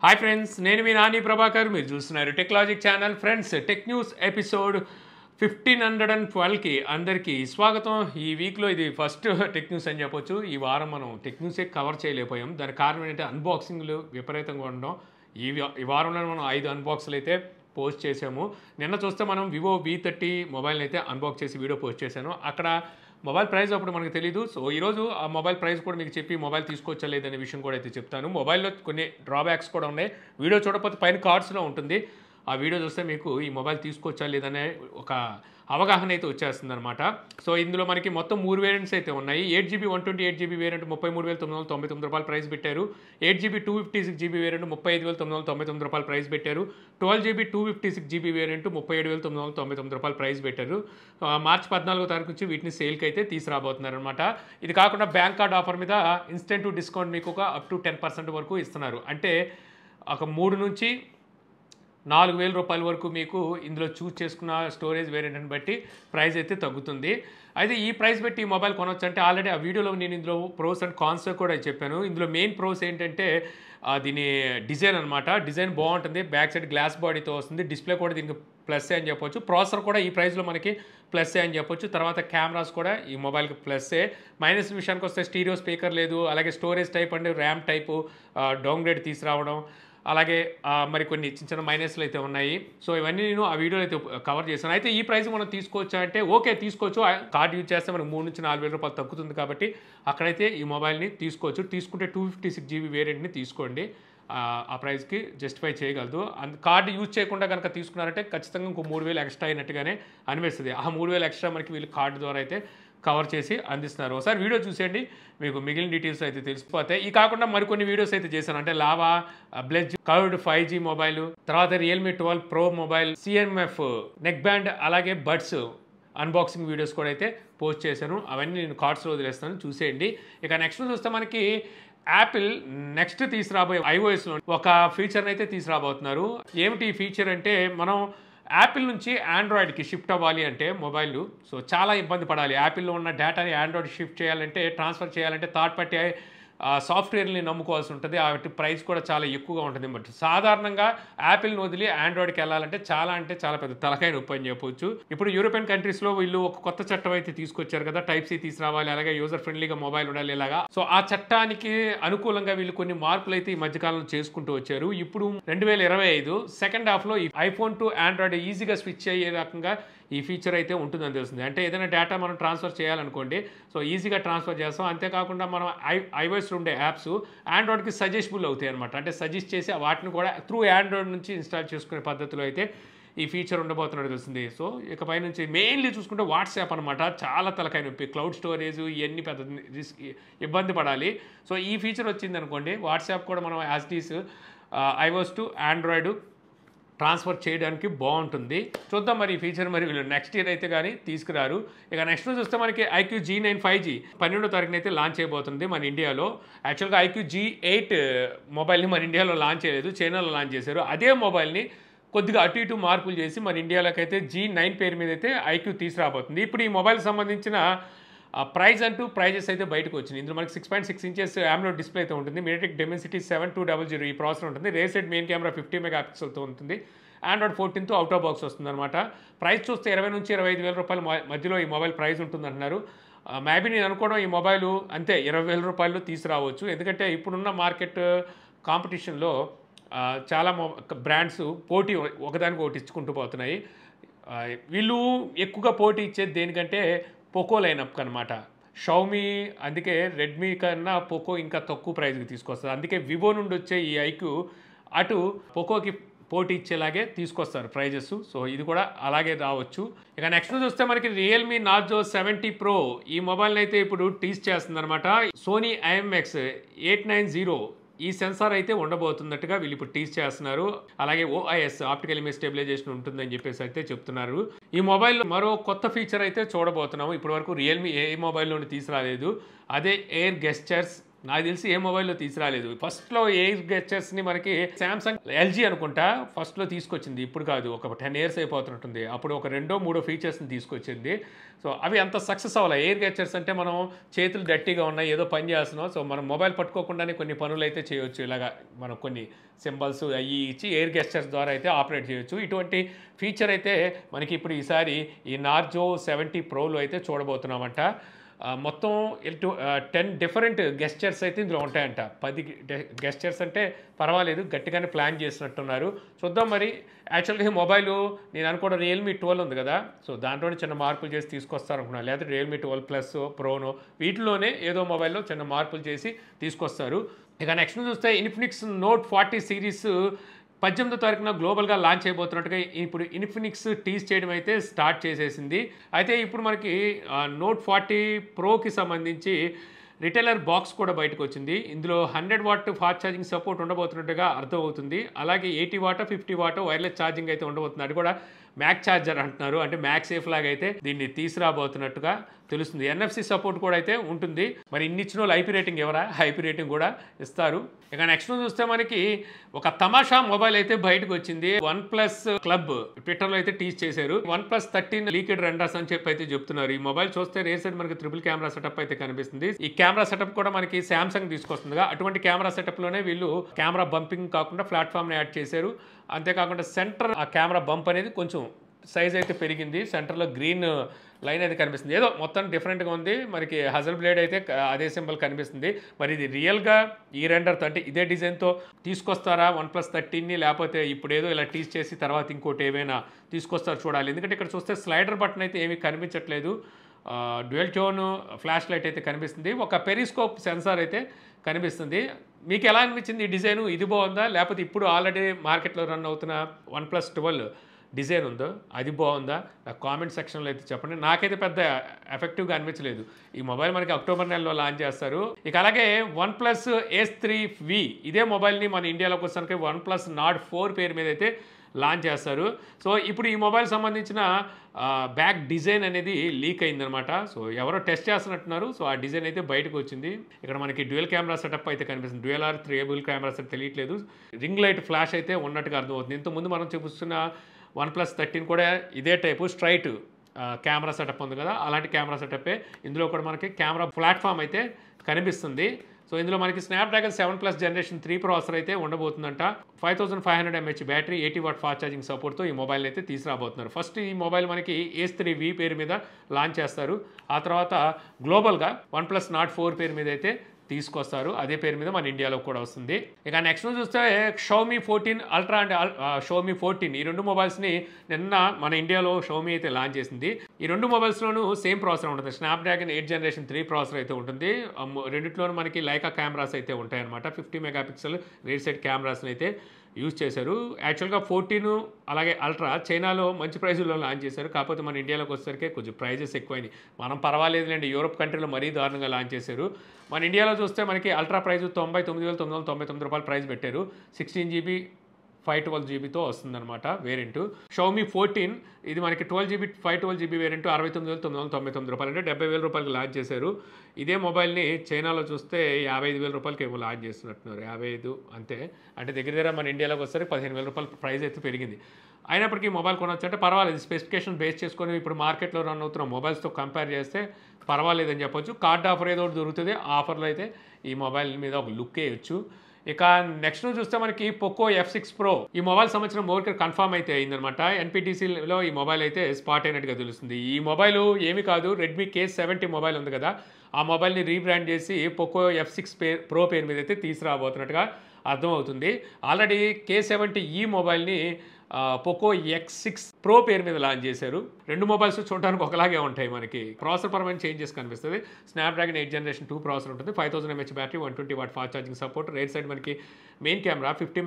Hi friends, నేను మీ నాని ప్రభాకర్. మీరు చూస్తున్నారు Tech Logic channel. Friends, tech news episode 1512కి అందరికీ స్వాగతం. ఈ వీక్లో ఇది ఫస్ట్ టెక్ న్యూస్ అని చెప్పొచ్చు. ఈ వారం మనం టెక్ న్యూసే కవర్ చేయలేకపోయాం. దానికి కారణం ఏంటంటే అన్బాక్సింగ్లు విపరీతంగా ఉండడం. ఈ వారంలో మనం 5 అన్బాక్స్లు అయితే పోస్ట్ చేసాము. నిన్న చూస్తే మనం వివో V30 మొబైల్ని అయితే అన్బాక్స్ చేసి వీడియో పోస్ట్ చేశాను. అక్కడ మొబైల్ ప్రైస్ అప్పుడు మనకు తెలియదు. సో ఈరోజు ఆ మొబైల్ ప్రైస్ కూడా మీకు చెప్పి మొబైల్ తీసుకోవచ్చా లేదనే విషయం కూడా అయితే చెప్తాను. మొబైల్లో కొన్ని డ్రాబ్యాక్స్ కూడా ఉన్నాయి. వీడియో చూడకపోతే పైన కార్డ్స్లో ఉంటుంది. ఆ వీడియో చూస్తే మీకు ఈ మొబైల్ తీసుకోవచ్చా లేదనే ఒక అవగాహన అయితే వచ్చేస్తుంది అనమాట. సో ఇందులో మనకి మొత్తం 3 వేరియంట్స్ అయితే ఉన్నాయి. 8GB 128GB వేరియంట్ 33,999 రూపాయలు ప్రైస్ పెట్టారు. 8GB 256GB వేరియంట్ 35,999 రూపాయలు ప్రైస్ పెట్టారు. 12GB 256GB వేరియంట్ 37,999 రూపాయలు ప్రైస్ పెట్టారు. మార్చి 14వ తారీఖు నుంచి వీటిని సేల్కి అయితే తీసుకురాబోతున్నారు అనమాట. ఇది కాకుండా బ్యాంక్ కార్డ్ ఆఫర్ మీద ఇన్స్టెంట్ డిస్కౌంట్ మీకు ఒక అప్ టు 10% వరకు ఇస్తున్నారు. అంటే ఒక 3 నుంచి 4,000 రూపాయల వరకు మీకు ఇందులో చూస్ చేసుకున్న స్టోరేజ్ వేరియంట్ని బట్టి ప్రైస్ అయితే తగ్గుతుంది. అయితే ఈ ప్రైస్ పెట్టి ఈ మొబైల్ కొనవచ్చు అంటే ఆల్రెడీ ఆ వీడియోలో నేను ఇందులో ప్రోస్ అండ్ కాన్స్ కూడా చెప్పాను. ఇందులో మెయిన్ ప్రోస్ ఏంటంటే దీని డిజైన్ అనమాట. డిజైన్ బాగుంటుంది. బ్యాక్ సైడ్ గ్లాస్ బాడీతో వస్తుంది. డిస్ప్లే కూడా దీనికి ప్లస్ అని చెప్పొచ్చు. ప్రాసెసర్ కూడా ఈ ప్రైస్లో మనకి ప్లస్ అని చెప్పొచ్చు. తర్వాత కెమెరాస్ కూడా ఈ మొబైల్కి ప్లస్సే. మైనస్ విషయానికి వస్తే స్టీరియో స్పీకర్ లేదు. అలాగే storage type and RAM type downgrade తీసుకురావడం, అలాగే మరి కొన్ని చిన్న చిన్న మైనస్లు అయితే ఉన్నాయి. సో ఇవన్నీ నేను ఆ వీడియోలో అయితే కవర్ చేశాను. అయితే ఈ ప్రైస్ మనం తీసుకోవచ్చా అంటే ఓకే తీసుకోవచ్చు. కార్డ్ యూజ్ చేస్తే మనకు 3 నుంచి 4,000 రూపాయలు తగ్గుతుంది కాబట్టి అక్కడైతే ఈ మొబైల్ని తీసుకోవచ్చు. తీసుకుంటే 256GB వేరియంట్ని తీసుకోండి. ఆ ప్రైస్కి జస్టిఫై చేయగలదు. కార్డు యూజ్ చేయకుండా కనుక తీసుకున్నారంటే ఖచ్చితంగా ఇంకో 3,000 ఎక్స్ట్రా అయినట్టుగానే అనిపిస్తుంది. ఆ 3,000 ఎక్స్ట్రా మనకి వీళ్ళు కార్డు ద్వారా అయితే కవర్ చేసి అందిస్తున్నారు. ఒకసారి వీడియో చూసేయండి, మీకు మిగిలిన డీటెయిల్స్ అయితే తెలిసిపోతాయి. ఈ కాకుండా మరికొన్ని వీడియోస్ అయితే చేశాను. అంటే లావా, బ్లెడ్జ్, కర్వ్డ్ 5G మొబైల్, తర్వాత Realme 12 Pro mobile, CMF neck band, అలాగే బడ్స్ అన్బాక్సింగ్ వీడియోస్ కూడా అయితే పోస్ట్ చేశాను. అవన్నీ నేను కార్డ్స్లో వదిలేస్తాను, చూసేయండి. ఇక నెక్స్ట్ చూస్తే మనకి యాపిల్ నెక్స్ట్ తీసుకురాబోయే iOSలో ఒక ఫీచర్ని అయితే తీసుకురాబోతున్నారు. ఏమిటి ఈ ఫీచర్ అంటే, మనం యాపిల్ నుంచి ఆండ్రాయిడ్కి షిఫ్ట్ అవ్వాలి అంటే మొబైల్ సో చాలా ఇబ్బంది పడాలి. యాపిల్లో ఉన్న డేటాని ఆండ్రాయిడ్ షిఫ్ట్ చేయాలంటే, ట్రాన్స్ఫర్ చేయాలంటే థర్డ్ పార్టీ సాఫ్ట్వేర్ని నమ్ముకోవాల్సి ఉంటుంది. వాటి ప్రైస్ కూడా చాలా ఎక్కువగా ఉంటుంది. బట్ సాధారణంగా యాపిల్ని వదిలి ఆండ్రాయిడ్కి వెళ్ళాలంటే చాలా అంటే చాలా పెద్ద తలకాయ నొప్పి అని చెప్పొచ్చు. ఇప్పుడు యూరోపియన్ కంట్రీస్లో వీళ్ళు ఒక కొత్త చట్టం అయితే తీసుకొచ్చారు కదా, Type C తీసుకురావాలి, అలాగే యూజర్ ఫ్రెండ్లీగా మొబైల్ ఉండాలి ఇలాగా. సో ఆ చట్టానికి అనుకూలంగా వీళ్ళు కొన్ని మార్పులు అయితే ఈ మధ్యకాలంలో చేసుకుంటూ వచ్చారు. ఇప్పుడు 2025 సెకండ్ హాఫ్లో ఈ iPhone టు ఆండ్రాయిడ్ ఈజీగా స్విచ్ అయ్యే రకంగా ఈ ఫీచర్ అయితే ఉంటుందని తెలుస్తుంది. అంటే ఏదైనా డేటా మనం ట్రాన్స్ఫర్ చేయాలనుకోండి, సో ఈజీగా ట్రాన్స్ఫర్ చేస్తాం. అంతేకాకుండా మనం iOSలో ఉండే యాప్స్ ఆండ్రాయిడ్కి సజెస్టబుల్ అవుతాయి అనమాట. అంటే సజెస్ట్ చేసి వాటిని కూడా త్రూ ఆండ్రాయిడ్ నుంచి ఇన్స్టాల్ చేసుకునే పద్ధతిలో అయితే ఈ ఫీచర్ ఉండబోతున్నట్టు తెలుస్తుంది. సో ఇకపై నుంచి మెయిన్లీ చూసుకుంటే వాట్సాప్ అనమాట. చాలా తలకాయ నొప్పి, క్లౌడ్ స్టోరేజ్ ఇవన్నీ పెద్ద రిస్క్, ఇబ్బంది పడాలి. సో ఈ ఫీచర్ వచ్చింది అనుకోండి, వాట్సాప్ కూడా మనం as it is iOS to Android transfer చేయడానికి బాగుంటుంది. చూద్దాం మరి ఈ ఫీచర్ మరి వీళ్ళు నెక్స్ట్ ఇయర్ అయితే కానీ తీసుకురారు. ఇక నెక్స్ట్ చూస్తే మనకి iQ G9 5G 12వ తారీఖున అయితే లాంచ్ చేయబోతుంది మన ఇండియాలో. యాక్చువల్గా iQ G8 మొబైల్ని మన ఇండియాలో లాంచ్ చేయలేదు, చైనాలో లాంచ్ చేశారు. అదే మొబైల్ని కొద్దిగా అటు ఇటు మార్పులు చేసి మన ఇండియాలోకి అయితే G9 పేరు మీద అయితే iQ తీసుకురాబోతుంది. ఇప్పుడు ఈ మొబైల్ సంబంధించిన ప్రైజెస్ అయితే బయటకు వచ్చింది. ఇందులో మనకి 6.6 ఇంచెస్ AMOLED డిస్ప్లే అయితే ఉంటుంది. MediaTek Dimensity 7200 ఈ ప్రాసెసర్ ఉంటుంది. రేసెడ్ మెయిన్ కెమెరా 50 మెగాపిక్సెల్తో ఉంటుంది. Android 14తో అవుట్ ఆఫ్ బాక్స్ వస్తుంది అనమాట. ప్రైస్ చూస్తే 20 నుంచి 25,000 రూపాయల మధ్యలో ఈ మొబైల్ ప్రైస్ ఉంటుందంటున్నారు. మేబీ నేను అనుకోవడం ఈ మొబైల్ అంతే 20,000 రూపాయలు తీసుకురావచ్చు. ఎందుకంటే ఇప్పుడున్న మార్కెట్ కాంపిటీషన్లో చాలా బ్రాండ్స్ పోటీ ఒకదానికి ఒకటి ఇచ్చుకుంటూ పోతున్నాయి. వీళ్ళు ఎక్కువగా పోటీ ఇచ్చేది దేనికంటే పోకో లైనప్ అనమాట. షావమీ అందుకే రెడ్మీ కన్నా పోకో ఇంకా తక్కువ ప్రైస్కి తీసుకొస్తారు. అందుకే వివో నుండి వచ్చే ఈ iQ అటు పోకోకి పోటీ ఇచ్చేలాగే తీసుకొస్తారు ప్రైజెస్. సో ఇది కూడా అలాగే రావచ్చు. ఇక నెక్స్ట్ చూస్తే మనకి Realme Narzo 70 Pro ఈ మొబైల్ని అయితే ఇప్పుడు టీజ్ చేస్తుంది అనమాట. సోనీ IMX 890 ఈ సెన్సార్ అయితే ఉండబోతున్నట్టుగా వీళ్ళు ఇప్పుడు టీజ్ చేస్తున్నారు. అలాగే OIS ఆప్టికల్ ఇమేజ్ స్టెబిలైజేషన్ ఉంటుందని చెప్పేసి అయితే చెప్తున్నారు. ఈ మొబైల్లో మరో కొత్త ఫీచర్ అయితే చూడబోతున్నాము. ఇప్పటి వరకు రియల్మీ ఏ మొబైల్లోని తీసుకురాలేదు. అదే ఎయిర్ గెస్చర్స్ నాకు తెలిసి ఏ మొబైల్లో తీసుకురాలేదు. ఫస్ట్లో ఎయిర్ గెస్చర్స్ని మనకి శాంసంగ్ ఎల్జీ అనుకుంటా ఫస్ట్లో తీసుకొచ్చింది, ఇప్పుడు కాదు, ఒక 10 years అయిపోతున్నట్టుంది. అప్పుడు ఒక 2-3 ఫీచర్స్ని తీసుకొచ్చింది. సో అవి అంత సక్సెస్ అవ్వాలి. ఎయిర్ గెస్చర్స్ అంటే మనం చేతులు గట్టిగా ఉన్నాయి, ఏదో పని చేస్తున్నాం, సో మనం మొబైల్ పట్టుకోకుండానే కొన్ని పనులు అయితే చేయొచ్చు. ఇలాగా మనం కొన్ని సింబల్స్ అవి ఇచ్చి ఎయిర్ గెస్చర్స్ ద్వారా అయితే ఆపరేట్ చేయొచ్చు. ఇటువంటి ఫీచర్ అయితే మనకి ఇప్పుడు ఈసారి ఈ నార్జో 70 ప్రోలో అయితే చూడబోతున్నామంట. మొత్తం 10 డిఫరెంట్ గెస్చర్స్ అయితే ఇందులో ఉంటాయంట. 10 గెస్చర్స్ అంటే పర్వాలేదు, గట్టిగానే ప్లాన్ చేసినట్టున్నారు. చూద్దాం మరి. యాక్చువల్గా ఈ మొబైల్ నేను అనుకోవడం రియల్మీ 12 ఉంది కదా, సో దాంట్లోనే చిన్న మార్పులు చేసి తీసుకొస్తారు అనుకున్నాను. లేకపోతే రియల్మీ 12 ప్లస్ ప్రోనో వీటిలోనే ఏదో మొబైల్లో చిన్న మార్పులు చేసి తీసుకొస్తారు. ఇక నెక్స్ట్ చూస్తే ఇన్ఫినిక్స్ నోట్ 40 సిరీస్ 18వ తారీఖున గ్లోబల్గా లాంచ్ అయిపోతున్నట్టుగా ఇప్పుడు ఇన్ఫినిక్స్ టీజ్ చేయడం అయితే స్టార్ట్ చేసేసింది. అయితే ఇప్పుడు మనకి నోట్ 40 ప్రోకి సంబంధించి రిటైలర్ బాక్స్ కూడా బయటకు వచ్చింది. ఇందులో 100 వాట్ ఫాస్ట్ ఛార్జింగ్ సపోర్ట్ ఉండబోతున్నట్టుగా అర్థమవుతుంది. అలాగే 80 వాట్ 50 వాట్ వైర్లెస్ ఛార్జింగ్ అయితే ఉండబోతుంది. అది కూడా మ్యాక్ ఛార్జర్ అంటున్నారు, అంటే మ్యాక్ సేఫ్ లాగా అయితే దీన్ని తీసుకురాబోతున్నట్టుగా తెలుస్తుంది. ఎన్ఎఫ్సి సపోర్ట్ కూడా అయితే ఉంటుంది. మరి ఇన్ని ఇచ్చిన వాళ్ళు ఐపీ రేటింగ్ ఎవరా? ఐపీ రేటింగ్ కూడా ఇస్తారు. ఇక నెక్స్ట్ చూస్తే మనకి ఒక తమాషా మొబైల్ అయితే బయటకు వచ్చింది. OnePlus క్లబ్ ట్విట్టర్లో అయితే టీచ్ చేశారు. OnePlus 13 లీకెడ్ రెండర్స్ అని చెప్పి అయితే చెప్తున్నారు. ఈ మొబైల్ చూస్తే రేర్ సైడ్ మనకి ట్రిపుల్ కెమెరా సెటప్ అయితే కనిపిస్తుంది. ఈ కెమెరా సెటప్ కూడా మనకి శాంసంగ్ తీసుకొస్తుందిగా, అటువంటి కెమెరా సెటప్ లోనే వీళ్ళు కెమెరా బంపింగ్ కాకుండా ప్లాట్ఫామ్ ని యాడ్ చేశారు. అంతేకాకుండా సెంటర్ ఆ కెమెరా బంప్ అనేది కొంచెం సైజ్ అయితే పెరిగింది. సెంటర్లో గ్రీన్ లైన్ అయితే కనిపిస్తుంది. ఏదో మొత్తం డిఫరెంట్గా ఉంది. మనకి హజల్ బ్లేడ్ అయితే అదే సింబల్ కనిపిస్తుంది. మరి ఇది రియల్గా ఈ రెండర్తో అంటే ఇదే డిజైన్తో తీసుకొస్తారా OnePlus 13ని, లేకపోతే ఇప్పుడు ఏదో ఇలా టీస్ చేసి తర్వాత ఇంకోటి ఏమైనా తీసుకొస్తారు చూడాలి. ఎందుకంటే ఇక్కడ చూస్తే స్లైడర్ బటన్ అయితే ఏమీ కనిపించట్లేదు. డ్యూయల్ టోన్ ఫ్లాష్ లైట్ అయితే కనిపిస్తుంది. ఒక పెరిస్కోప్ సెన్సార్ అయితే కనిపిస్తుంది. మీకు ఎలా అనిపించింది ఈ డిజైన్? ఇది బాగుందా, లేకపోతే ఇప్పుడు ఆల్రెడీ మార్కెట్లో రన్ అవుతున్న OnePlus 12 డిజైన్ ఉందో అది బాగుందా? నాకు కామెంట్ సెక్షన్లో అయితే చెప్పండి. నాకైతే పెద్ద ఎఫెక్టివ్గా అనిపించలేదు. ఈ మొబైల్ మనకి అక్టోబర్ నెలలో లాంచ్ చేస్తారు. ఇక అలాగే OnePlus Ace 3V ఇదే మొబైల్ని మన ఇండియాలోకి వచ్చడానికి OnePlus Nord 4 పేరు మీద అయితే లాంచ్ చేస్తారు. సో ఇప్పుడు ఈ మొబైల్ సంబంధించిన బ్యాక్ డిజైన్ అనేది లీక్ అయిందనమాట. సో ఎవరో టెస్ట్ చేస్తున్నట్టున్నారు. సో ఆ డిజైన్ అయితే బయటకు వచ్చింది. ఇక్కడ మనకి డ్యూయల్ కెమెరా సెటప్ అయితే కనిపిస్తుంది. Dual or triple camera set తెలియట్లేదు. రింగ్ లైట్ ఫ్లాష్ అయితే ఉన్నట్టుగా అర్థమవుతుంది. ఇంతకుముందు మనం చూపిస్తున్న OnePlus 13 కూడా ఇదే టైపు స్ట్రైట్ కెమెరా సెటప్ ఉంది కదా, అలాంటి కెమెరా సెటప్పే ఇందులో కూడా మనకి కెమెరా ప్లాట్ఫామ్ అయితే కనిపిస్తుంది. సో ఇందులో మనకి స్నాప్డ్రాగన్ 7+ జనరేషన్ 3 ప్రాసెసర్ అయితే ఉండబోతుందంట. 5500 mAh battery, 80 what fast charging సపోర్ట్తో ఈ మొబైల్ అయితే తీసుకురాబోతున్నారు. ఫస్ట్ ఈ మొబైల్ మనకి Ace 3V పేరు మీద లాంచ్ చేస్తారు. ఆ తర్వాత గ్లోబల్గా OnePlus Nord 4 పేరు మీద అయితే తీసుకొస్తారు. అదే పేరు మీద మన ఇండియాలో కూడా వస్తుంది. ఇక నెక్స్ట్ చూస్తే Xiaomi 14 Ultra అండ్ Xiaomi 14 ఈ రెండు మొబైల్స్ని నిన్న మన ఇండియాలో Xiaomi అయితే లాంచ్ చేసింది. ఈ రెండు మొబైల్స్లోనూ సేమ్ ప్రాసెసర్ ఉంటుంది. స్నాప్డ్రాగన్ 8 జనరేషన్ 3 ప్రాసెసర్ అయితే ఉంటుంది. రెండిట్లోనూ మనకి లైకా కెమెరాస్ అయితే ఉంటాయన్నమాట. 50 మెగాపిక్సెల్ రియర్ సైడ్ కెమెరాస్ని అయితే యూజ్ చేశారు. యాక్చువల్గా 14 అలాగే అల్ట్రా చైనాలో మంచి ప్రైజుల్లో లాంచ్ చేశారు. కాకపోతే మన ఇండియాలోకి వచ్చేసరికి కొంచెం ప్రైజెస్ ఎక్కువైనాయి. మనం పర్వాలేదులేండి, యూరోప్ కంట్రీలో మరీ దారుణంగా లాంచ్ చేశారు. మన ఇండియాలో చూస్తే మనకి అల్ట్రా ప్రైజ్ 99,999 రూపాయలు ప్రైస్ పెట్టారు. 16 GB 512 GBతో వస్తుందన్నమాట వేరియంట్. Xiaomi 14 ఇది మనకి 12 GB 512 GB వేరియంట్ 69,999 రూపాయలు, అంటే 70,000 రూపాయలకి లాంచ్ చేశారు. ఇదే మొబైల్ని చైనాలో చూస్తే 55,000 రూపాయలకి ఏమో లాంచ్ చేస్తున్నట్టున్నారు. 55 అంతే, అంటే దగ్గర మన ఇండియాలోకి వస్తే 15,000 రూపాయల ప్రైస్ అయితే పెరిగింది. అయినప్పటికీ మొబైల్ కొనొచ్చు అంటే పర్వాలేదు. స్పెసిఫికేషన్ బేస్ చేసుకొని ఇప్పుడు మార్కెట్లో రన్ అవుతున్న మొబైల్స్తో కంపేర్ చేస్తే పర్వాలేదని చెప్పొచ్చు. కార్డ్ ఆఫర్ ఏదో ఒకటి దొరుకుతుంది. ఆఫర్లో అయితే ఈ మొబైల్ మీద ఒక లుక్ వేయచ్చు. ఇక నెక్స్ట్ చూస్తే మనకి పోకో F6 Pro ఈ మొబైల్ సంబంధించిన మోడల్ కన్ఫర్మ్ అయితే అయిందనమాట. NPTCలో ఈ మొబైల్ అయితే స్పాట్ అయినట్టుగా తెలుస్తుంది. ఈ మొబైల్ ఏమి కాదు, రెడ్మీ K70 మొబైల్ ఉంది కదా, ఆ మొబైల్ని రీబ్రాండ్ చేసి పోకో F6 Pro పేరు మీద అయితే తీసుకురాబోతున్నట్టుగా అర్థమవుతుంది. ఆల్రెడీ K70 మొబైల్ని పోకో X6 Pro పేరు మీద లాంచ్ చేశారు. రెండు మొబైల్స్ చూడడానికి ఒకలాగే ఉంటాయి. మనకి ప్రాసెసర్ పరమైన చేంజెస్ కనిపిస్తుంది. స్నాప్డ్రాగన్ 8 జనరేషన్ 2 ప్రాసెసర్ ఉంటుంది. 5000 mAh battery, 120 watt fast charging support. Right side మనకి main camera 50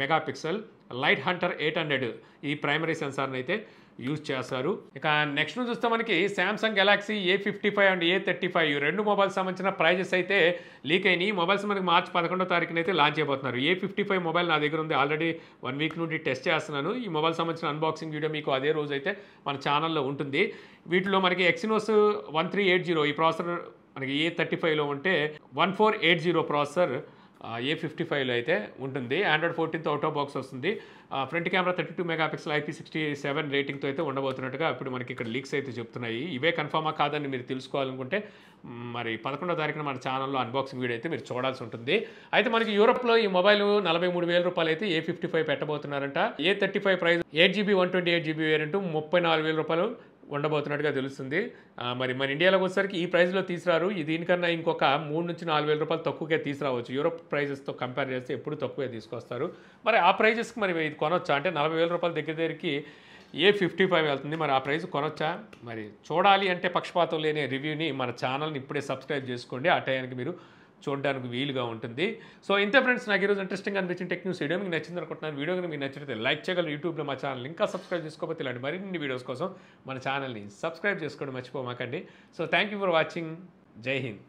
megapixel Light Hunter 800 ఈ ప్రైమరీ సెన్సార్ని అయితే యూజ్ చేస్తారు. ఇక నెక్స్ట్ చూస్తే మనకి Samsung Galaxy A55 and A35 రెండు మొబైల్స్ సంబంధించిన ప్రైజెస్ అయితే లీక్ అయినాయి. ఈ మొబైల్స్ మనకి మార్చి 11వ తారీఖున అయితే లాంచ్ అయిపోతున్నారు. A55 మొబైల్ నా దగ్గర ఉంది, ఆల్రెడీ 1 వీక్ నుండి టెస్ట్ చేస్తున్నాను. ఈ మొబైల్ సంబంధించిన అన్బాక్సింగ్ వీడియో మీకు అదే రోజు అయితే మన ఛానల్లో ఉంటుంది. వీటిలో మనకి Exynos 1380 ఈ ప్రాసెసర్ మనకి A35లో ఉంటే 1480 ప్రాసెసర్ A55లో అయితే ఉంటుంది. ఆండ్రాయిడ్ 14తో అవుట్ ఆఫ్ బాక్స్ వస్తుంది. ఫ్రంట్ కెమెరా 32 మెగాపిక్సెల్ IP67 రేటింగ్తో అయితే ఉండబోతున్నట్టుగా ఇప్పుడు మనకి ఇక్కడ లీక్స్ అయితే చెప్తున్నాయి. ఇవే కన్ఫర్మా కాదని మీరు తెలుసుకోవాలనుకుంటే మరి 11వ తారీఖున మన ఛానల్లో అన్బాక్సింగ్ వీడియో అయితే మీరు చూడాల్సి ఉంటుంది. అయితే మనకి యూరోప్లో ఈ మొబైల్ 43,000 రూపాయలు అయితే A55 పెట్టబోతున్నారంట. A35 price 8GB 128GB variant 34,000 రూపాయలు ఉండబోతున్నట్టుగా తెలుస్తుంది. మరి మన ఇండియాలోకి వచ్చేసరికి ఈ ప్రైస్లో తీసుకురారు. దీనికన్నా ఇంకొక 3,000 నుంచి 4,000 రూపాయలు తక్కువగా తీసుకురావచ్చు. యూరోప్ ప్రైజెస్తో కంపేర్ చేస్తే ఎప్పుడు తక్కువే తీసుకొస్తారు. మరి ఆ ప్రైజెస్కి మరి ఇది కొనొచ్చా అంటే 40,000 రూపాయల దగ్గరికి A55 వెళ్తుంది. మరి ఆ ప్రైస్ కొనొచ్చా? మరి చూడాలి అంటే పక్షపాతం లేని రివ్యూని మన ఛానల్ని ఇప్పుడే సబ్స్క్రైబ్ చేసుకోండి. ఆ టైంకి మీరు చూడడానికి వీలుగా ఉంటుంది. సో ఇంతే ఫ్రెండ్స్, నాకు ఈరోజు ఇంట్రెస్టింగ్ అనిపించిన టెక్ న్యూస్ వీడియో మీకు నచ్చింది అనుకుంటున్నాను. వీడియో మీకు నచ్చితే లైక్ చేయగలరు. యూట్యూబ్లో మా ఛానల్ ఇంకా సబ్స్క్రైబ్ చేసుకోకపోతే ఇలాంటి మరిన్ని వీడియోస్ కోసం మన ఛానల్ని సబ్స్క్రైబ్ చేసుకోవడం మర్చిపోమాకండి. So thank you for watching. జై హింద్.